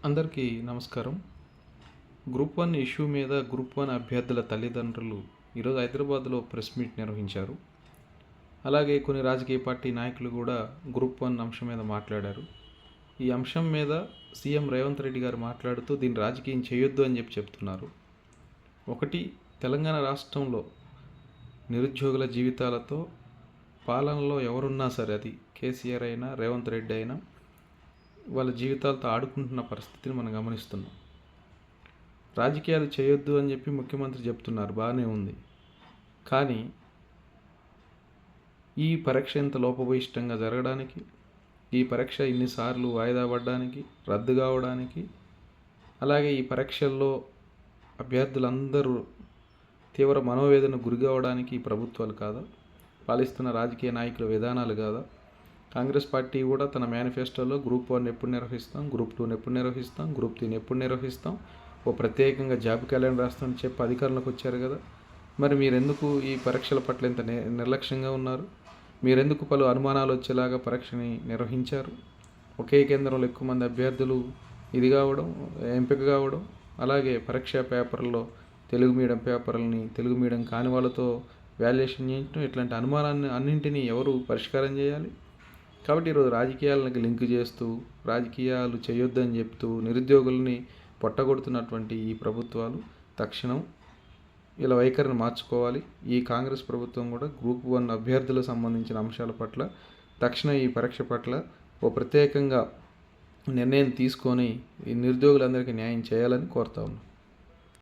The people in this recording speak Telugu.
అందరికీ నమస్కారం. గ్రూప్ 1 ఇష్యూ మీద గ్రూప్ 1 అభ్యర్థుల తల్లిదండ్రులు ఈరోజు హైదరాబాద్లో ప్రెస్ మీట్ నిర్వహించారు. అలాగే కొన్ని రాజకీయ పార్టీ నాయకులు కూడా గ్రూప్ 1 అంశం మీద మాట్లాడారు. ఈ అంశం మీద సీఎం రేవంత్ రెడ్డి గారు మాట్లాడుతూ దీన్ని రాజకీయం చేయొద్దు అని చెప్తున్నారు. ఒకటి, తెలంగాణ రాష్ట్రంలో నిరుద్యోగుల జీవితాలతో పాలనలో ఎవరున్నా సరే, అది కేసీఆర్ అయినా రేవంత్ రెడ్డి అయినా, వాళ్ళ జీవితాలతో ఆడుకుంటున్న పరిస్థితిని మనం గమనిస్తున్నాం. రాజకీయాలు చేయొద్దు అని చెప్పి ముఖ్యమంత్రి చెప్తున్నారు, బాగానే ఉంది. కానీ ఈ పరీక్ష ఇంత లోపభూయిష్టంగా జరగడానికి, ఈ పరీక్ష ఇన్నిసార్లు వాయిదా పడడానికి, రద్దు కావడానికి, అలాగే ఈ పరీక్షల్లో అభ్యర్థులందరూ తీవ్ర మనోవేదన గురి కావడానికి ఈ ప్రభుత్వాలు కాదా, పాలిస్తున్న రాజకీయ నాయకుల విధానాలు కాదా? కాంగ్రెస్ పార్టీ కూడా తన మేనిఫెస్టోలో గ్రూప్ 1 ఎప్పుడు నిర్వహిస్తాం, గ్రూప్ 2 ఎప్పుడు నిర్వహిస్తాం, గ్రూప్ 3 ఎప్పుడు నిర్వహిస్తాం, ఓ ప్రత్యేకంగా జాబ్ క్యాలెండర్ రాస్తామని చెప్పి అధికారంలోకి వచ్చారు కదా. మరి మీరెందుకు ఈ పరీక్షల పట్ల ఇంత నిర్లక్ష్యంగా ఉన్నారు? మీరెందుకు పలు అనుమానాలు వచ్చేలాగా పరీక్షని నిర్వహించారు? ఒకే కేంద్రంలో ఎక్కువ మంది అభ్యర్థులు ఇది కావడం, ఎంపిక కావడం, అలాగే పరీక్షా పేపర్లో తెలుగు మీడియం పేపర్లని తెలుగు మీడియం కాని వాళ్ళతో వాల్యుయేషన్ చేయించడం, ఇట్లాంటి అనుమానాన్ని అన్నింటినీ ఎవరు పరిష్కారం చేయాలి? కాబట్టి ఈరోజు రాజకీయాలకు లింక్ చేస్తూ, రాజకీయాలు చేయొద్దని చెప్తూ నిరుద్యోగుల్ని పొట్టగొడుతున్నటువంటి ఈ ప్రభుత్వాలు తక్షణం ఇలా వైఖరిని మార్చుకోవాలి. ఈ కాంగ్రెస్ ప్రభుత్వం కూడా గ్రూప్ 1 అభ్యర్థులకు సంబంధించిన అంశాల పట్ల తక్షణం ఈ పరీక్ష పట్ల ఓ ప్రత్యేకంగా నిర్ణయం తీసుకొని ఈ నిరుద్యోగులందరికీ న్యాయం చేయాలని కోరుతా ఉన్నాం.